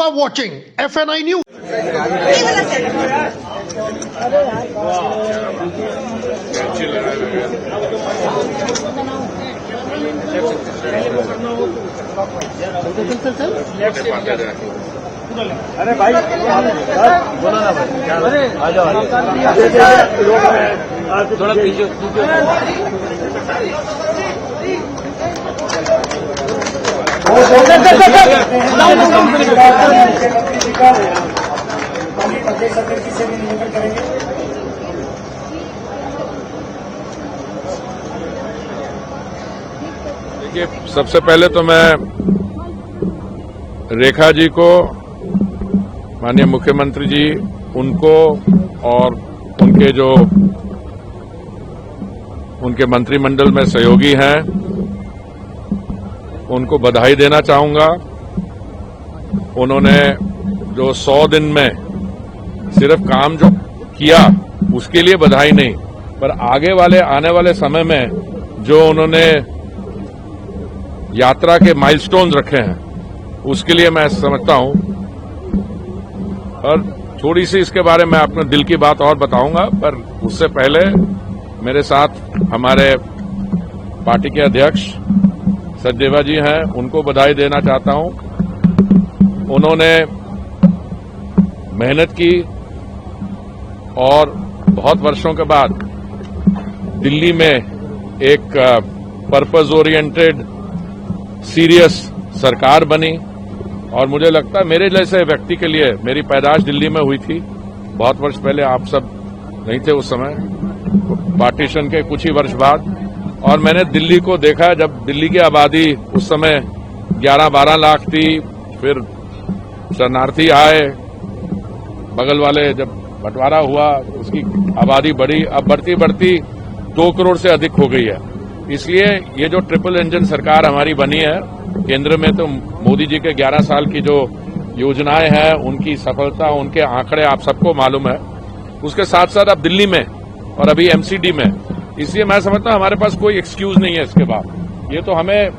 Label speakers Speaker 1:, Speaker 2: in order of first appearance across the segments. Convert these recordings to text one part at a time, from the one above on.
Speaker 1: are watching FNI News.
Speaker 2: अरे भाई बोलो ना भाई, अरे आ जाओ थोड़ा पीछे।
Speaker 3: देखिए, सबसे पहले तो मैं रेखा जी को, माननीय मुख्यमंत्री जी, उनको और उनके मंत्रिमंडल में सहयोगी हैं, उनको बधाई देना चाहूंगा। उन्होंने जो 100 दिन में सिर्फ काम जो किया उसके लिए बधाई नहीं, पर आने वाले समय में जो उन्होंने यात्रा के माइलस्टोन्स रखे हैं उसके लिए मैं समझता हूं। और थोड़ी सी इसके बारे में अपने दिल की बात और बताऊंगा, पर उससे पहले मेरे साथ हमारे पार्टी के अध्यक्ष सचदेवा जी हैं, उनको बधाई देना चाहता हूं। उन्होंने मेहनत की और बहुत वर्षों के बाद दिल्ली में एक पर्पस ओरिएंटेड सीरियस सरकार बनी। और मुझे लगता है मेरे जैसे व्यक्ति के लिए, मेरी पैदाइश दिल्ली में हुई थी बहुत वर्ष पहले, आप सब नहीं थे उस समय, पार्टीशन के कुछ ही वर्ष बाद, और मैंने दिल्ली को देखा जब दिल्ली की आबादी उस समय 11-12 लाख थी, फिर शरणार्थी आए, बगल वाले जब बंटवारा हुआ उसकी आबादी बढ़ी, अब बढ़ती बढ़ती 2 करोड़ से अधिक हो गई है। इसलिए ये जो ट्रिपल इंजन सरकार हमारी बनी है केंद्र में, तो मोदी जी के 11 साल की जो योजनाएं हैं उनकी सफलता, उनके आंकड़े आप सबको मालूम है। उसके साथ साथ अब दिल्ली में और अभी एमसीडी में, इसलिए मैं समझता हूं हमारे पास कोई एक्सक्यूज नहीं है इसके बाद। ये तो हमें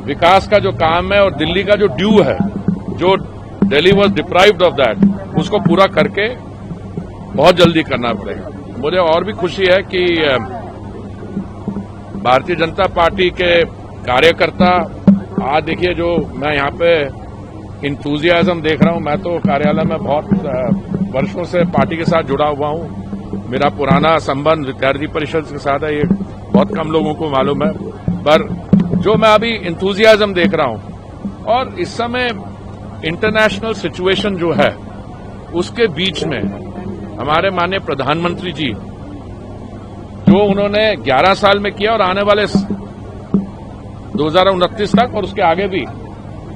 Speaker 3: विकास का जो काम है और दिल्ली का जो ड्यू है, जो Delhi was deprived of that, उसको पूरा करके बहुत जल्दी करना पड़ेगा। मुझे और भी खुशी है कि भारतीय जनता पार्टी के कार्यकर्ता, आज देखिए जो मैं यहाँ पे इंथुजियाज्म देख रहा हूँ, मैं तो कार्यालय में बहुत वर्षों से पार्टी के साथ जुड़ा हुआ हूँ, मेरा पुराना संबंध विद्यार्थी परिषद के साथ है, ये बहुत कम लोगों को मालूम है, पर जो मैं अभी इंथुजियाज्म देख रहा हूँ, और इस समय इंटरनेशनल सिचुएशन जो है उसके बीच में हमारे माननीय प्रधानमंत्री जी जो उन्होंने 11 साल में किया और आने वाले 2029 तक और उसके आगे भी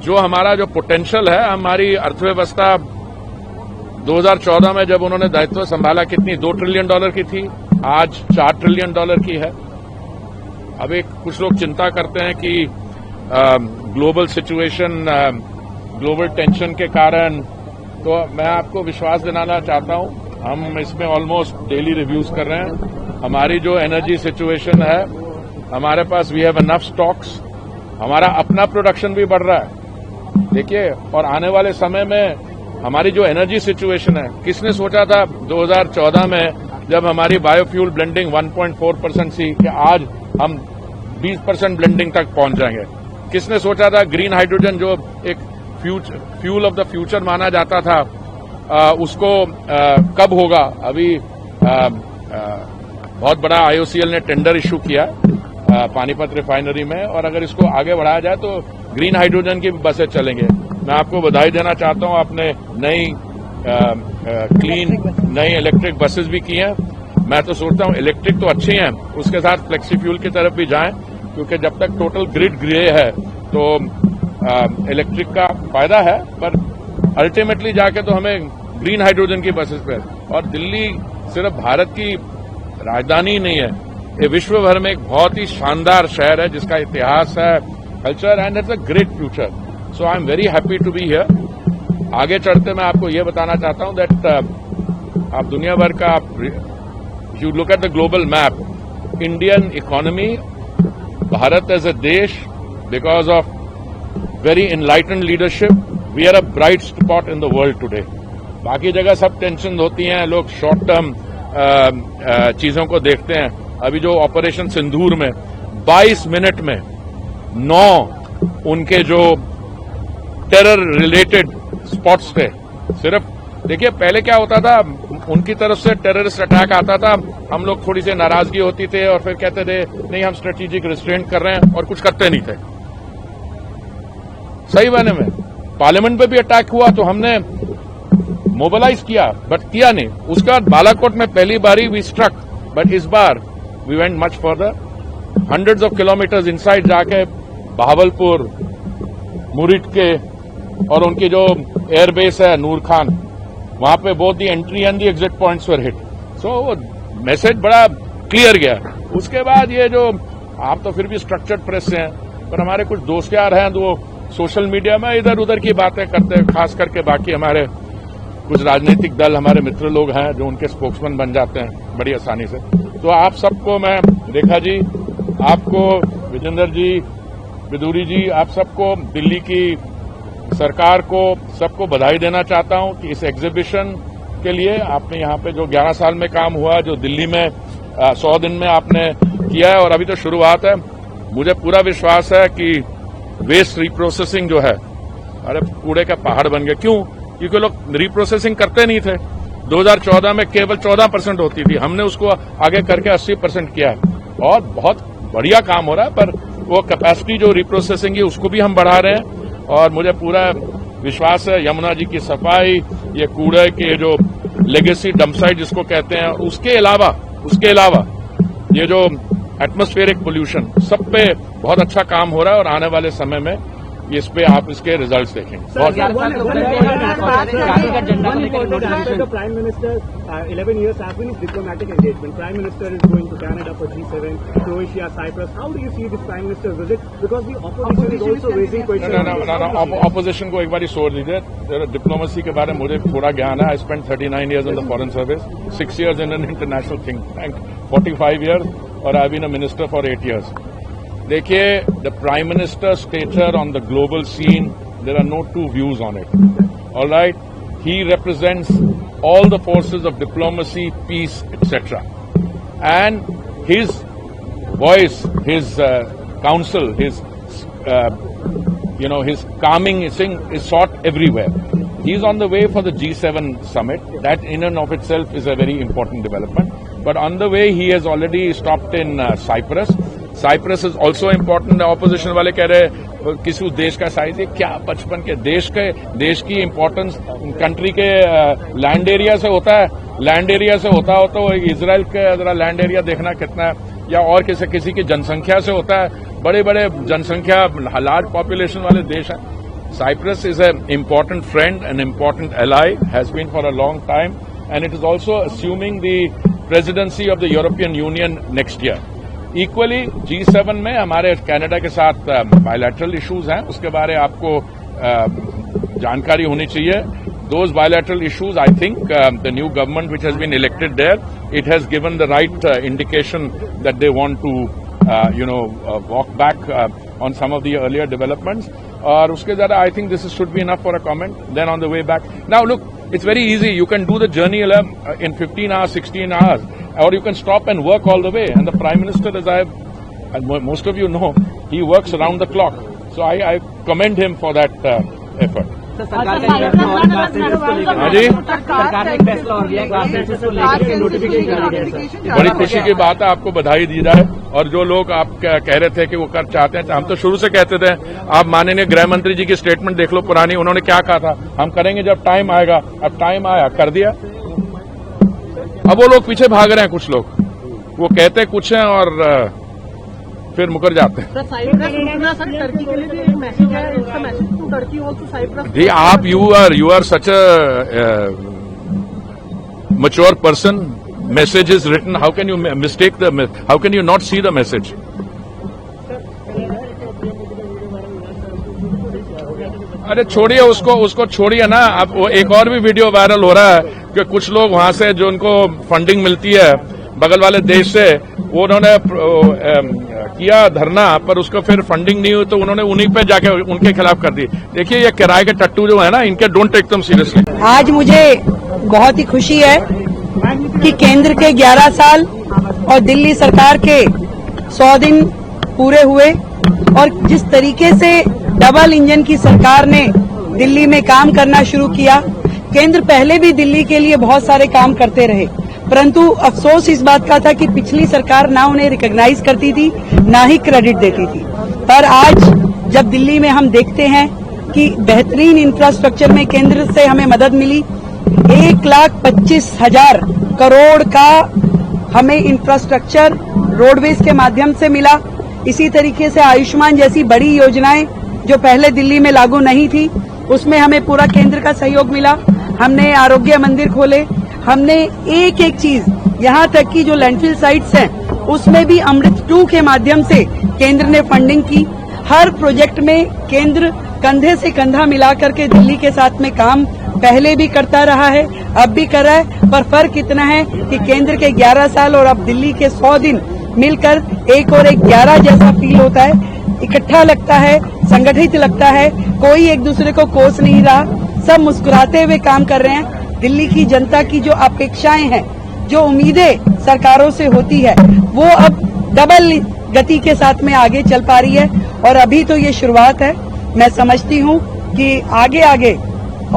Speaker 3: जो हमारा जो पोटेंशियल है, हमारी अर्थव्यवस्था 2014 में जब उन्होंने दायित्व संभाला कितनी $2 ट्रिलियन की थी, आज $4 ट्रिलियन की है। अभी कुछ लोग चिंता करते हैं कि ग्लोबल सिचुएशन, ग्लोबल टेंशन के कारण, तो मैं आपको विश्वास दिलाना चाहता हूं, हम इसमें ऑलमोस्ट डेली रिव्यूज कर रहे हैं। हमारी जो एनर्जी सिचुएशन है, हमारे पास वी हैव एनफ स्टॉक्स, हमारा अपना प्रोडक्शन भी बढ़ रहा है। देखिए, और आने वाले समय में हमारी जो एनर्जी सिचुएशन है, किसने सोचा था 2014 में जब हमारी बायोफ्यूल ब्लेंडिंग 1.4% थी कि आज हम 20% ब्लेंडिंग तक पहुंच जाएंगे। किसने सोचा था ग्रीन हाइड्रोजन जो एक फ्यूल ऑफ द फ्यूचर माना जाता था, उसको कब होगा। अभी बहुत बड़ा आईओसीएल ने टेंडर इश्यू किया पानीपत रिफाइनरी में, और अगर इसको आगे बढ़ाया जाए तो ग्रीन हाइड्रोजन की बसें चलेंगे। मैं आपको बधाई देना चाहता हूं, आपने नई क्लीन नई इलेक्ट्रिक बसेस भी की हैं। मैं तो सोचता हूं इलेक्ट्रिक तो अच्छी हैं, उसके साथ फ्लेक्सी फ्यूल की तरफ भी जाएं, क्योंकि जब तक टोटल ग्रिड ग्रे है तो इलेक्ट्रिक का फायदा है, पर अल्टीमेटली जाके तो हमें ग्रीन हाइड्रोजन की बसेस पे। और दिल्ली सिर्फ भारत की राजधानी नहीं है, ये विश्व भर में एक बहुत ही शानदार शहर है जिसका इतिहास है, culture, and it's a great future. So I am very happy to be here. आगे चढ़ते मैं आपको ये बताना चाहता हूं दैट आप दुनिया भर का, you look at the global map, Indian economy, Bharat as a देश, because of very enlightened leadership, we are a bright spot in the world today. बाकी जगह सब टेंशन होती हैं, लोग शॉर्ट टर्म चीजों को देखते हैं। अभी जो ऑपरेशन सिंदूर में 22 मिनट में 9 उनके जो टेरर रिलेटेड स्पॉट्स थे। सिर्फ देखिए पहले क्या होता था, उनकी तरफ से टेररिस्ट अटैक आता था, हम लोग थोड़ी सी नाराजगी होती थे और फिर कहते थे नहीं हम स्ट्रेटेजिक रिस्ट्रेंट कर रहे हैं और कुछ करते नहीं थे। सही मायने में पार्लियामेंट पे भी अटैक हुआ तो हमने मोबिलाइज किया, बट किया नहीं। उसके बाद बालाकोट में पहली बारी वी स्ट्रक, बट इस बार we went much further, hundreds of kilometres inside जाके बहावलपुर, मुरिट के और उनकी जो एयरबेस है नूर खान, वहां पे both the entry and the exit points were hit. So message बड़ा क्लियर गया। उसके बाद ये जो आप तो फिर भी स्ट्रक्चर्ड प्रेस से हैं, पर हमारे कुछ दोस्त यार हैं तो वो सोशल मीडिया में इधर उधर की बातें करते हैं, खास करके बाकी हमारे कुछ राजनीतिक दल, हमारे मित्र लोग हैं जो उनके स्पोक्समैन बन जाते हैं बड़ी आसानी से। तो आप सबको मैं, रेखा जी, आपको, विजेंद्र जी, विदुरी जी, आप सबको, दिल्ली की सरकार को, सबको बधाई देना चाहता हूं कि इस एग्जीबिशन के लिए आपने यहाँ पे जो 11 साल में काम हुआ, जो दिल्ली में 100 दिन में आपने किया है और अभी तो शुरुआत है। मुझे पूरा विश्वास है कि वेस्ट रिप्रोसेसिंग जो है, अरे कूड़े का पहाड़ बन गया। क्यों? क्योंकि लोग रिप्रोसेसिंग करते नहीं थे। 2014 में केवल 14% होती थी, हमने उसको आगे करके 80% किया है और बहुत बढ़िया काम हो रहा है। पर वो कैपेसिटी जो रिप्रोसेसिंग है उसको भी हम बढ़ा रहे हैं और मुझे पूरा विश्वास है यमुना जी की सफाई, ये कूड़े के जो लेगेसी डंपसाइट जिसको कहते हैं, उसके अलावा ये जो एटमॉस्फेरिक पोल्यूशन, सब पे बहुत अच्छा काम हो रहा है और आने वाले समय में इस पे आप इसके रिजल्ट्स देखेंगे। बहुत
Speaker 4: Prime Minister, 11 years have been his diplomatic engagement. Prime Minister is going to Canada for G7, Croatia, Cyprus. How do you see this Prime Minister visit? Because the opposition is also raising questions.
Speaker 3: No. Opposition को एक बार ही छोड़ दीजिए। Diplomacy के बारे में मुझे थोड़ा ज्ञान है। I spent 39 years in the foreign service, 6 years in an international think tank, 45 years और I've been a minister for 8 years. देखिए, the Prime Minister's stature on the global scene, there are no two views on it. All right, he represents all the forces of diplomacy, peace, etc. And his voice, his counsel, his his calming thing is sought everywhere. He is on the way for the G7 summit. That in and of itself is a very important development. But on the way, he has already stopped in Cyprus. Cyprus is also important. Opposition वाले कह रहे किसी देश का size है क्या, 55 के देश की इंपॉर्टेंस कंट्री के लैंड एरिया से होता है। लैंड एरिया से होता हो तो इजराइल के जरा लैंड एरिया देखना कितना है, या और किसी की जनसंख्या से होता है। बड़े बड़े जनसंख्या, लार्ज पॉपुलेशन वाले देश हैं। Cyprus is an important friend, an important ally, has been for a long time, and it is also assuming the presidency of the European Union next year. Equally, G7 में हमारे Canada के साथ bilateral issues हैं, उसके बारे आपको जानकारी होनी चाहिए। Those bilateral issues, I think the new government which has been elected there, it has given the right indication that they want to walk back on some of the earlier developments. और उसके ज़रा I think this should be enough for a comment. Then on the way back, now look, it's very easy. You can do the journey in 15 hours, 16 hours, or you can stop and work all the way. And the Prime Minister, as most of you know, he works around the clock. So I commend him for that effort.
Speaker 4: सरकार ने एक फैसला और लिया, notification जारी किया।
Speaker 3: बड़ी खुशी की बात है, आपको बधाई दी जाए। और जो लोग आप कह रहे थे कि वो कर चाहते हैं, हम तो शुरू से कहते थे। आप माननीय गृह मंत्री जी की स्टेटमेंट देख लो पुरानी, उन्होंने क्या कहा था, हम करेंगे जब टाइम आएगा। अब टाइम आया, कर दिया। अब वो लोग पीछे भाग रहे हैं, कुछ लोग वो कहते कुछ हैं और फिर मुकर जाते हैं। जी, आप you are such a mature person. Message is written. How can you mistake how can you not see the message? अरे छोड़िए उसको छोड़िए ना। अब वो एक और भी वीडियो वायरल हो रहा है कि कुछ लोग वहां से जो उनको फंडिंग मिलती है बगल वाले देश से, वो उन्होंने किया धरना, पर उसको फिर फंडिंग नहीं हुई तो उन्होंने उन्हीं पे जाके उनके खिलाफ कर दी। देखिए ये किराए के टट्टू जो है ना, इनके डोंट टेक देम सीरियसली।
Speaker 5: आज मुझे बहुत ही खुशी है कि केंद्र के 11 साल और दिल्ली सरकार के 100 दिन पूरे हुए और जिस तरीके से डबल इंजन की सरकार ने दिल्ली में काम करना शुरू किया। केंद्र पहले भी दिल्ली के लिए बहुत सारे काम करते रहे, परंतु अफसोस इस बात का था कि पिछली सरकार ना उन्हें रिकॉग्नाइज करती थी, ना ही क्रेडिट देती थी। पर आज जब दिल्ली में हम देखते हैं कि बेहतरीन इंफ्रास्ट्रक्चर में केंद्र से हमें मदद मिली, 1,25,000 करोड़ का हमें इंफ्रास्ट्रक्चर रोडवेज के माध्यम से मिला। इसी तरीके से आयुष्मान जैसी बड़ी योजनाएं जो पहले दिल्ली में लागू नहीं थी, उसमें हमें पूरा केंद्र का सहयोग मिला। हमने आरोग्य मंदिर खोले, हमने एक एक चीज, यहाँ तक कि जो लैंडफिल साइट्स हैं उसमें भी अमृत 2 के माध्यम से केंद्र ने फंडिंग की। हर प्रोजेक्ट में केंद्र कंधे से कंधा मिलाकर के दिल्ली के साथ में काम पहले भी करता रहा है, अब भी कर रहा है। पर फर्क इतना है कि केंद्र के 11 साल और अब दिल्ली के 100 दिन मिलकर एक और एक 11 जैसा फील होता है। इकट्ठा लगता है, संगठित लगता है, कोई एक दूसरे को कोस नहीं रहा, सब मुस्कुराते हुए काम कर रहे हैं। दिल्ली की जनता की जो अपेक्षाएं हैं, जो उम्मीदें सरकारों से होती है, वो अब डबल गति के साथ में आगे चल पा रही है। और अभी तो ये शुरुआत है। मैं समझती हूँ कि आगे आगे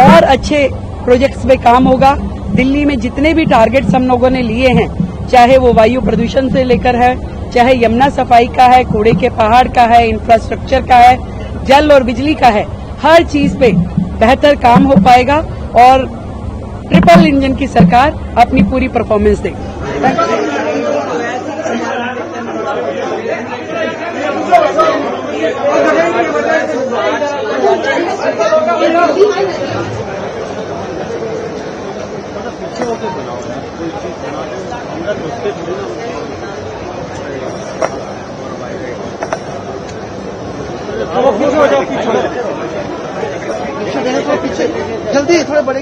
Speaker 5: और अच्छे प्रोजेक्ट्स में काम होगा। दिल्ली में जितने भी टारगेट्स हम लोगों ने लिए हैं, चाहे वो वायु प्रदूषण से लेकर है, चाहे यमुना सफाई का है, कूड़े के पहाड़ का है, इंफ्रास्ट्रक्चर का है, जल और बिजली का है, हर चीज पे बेहतर काम हो पाएगा और ट्रिपल इंजन की सरकार अपनी पूरी परफॉर्मेंस देगी।
Speaker 1: जल्दी थोड़े बड़े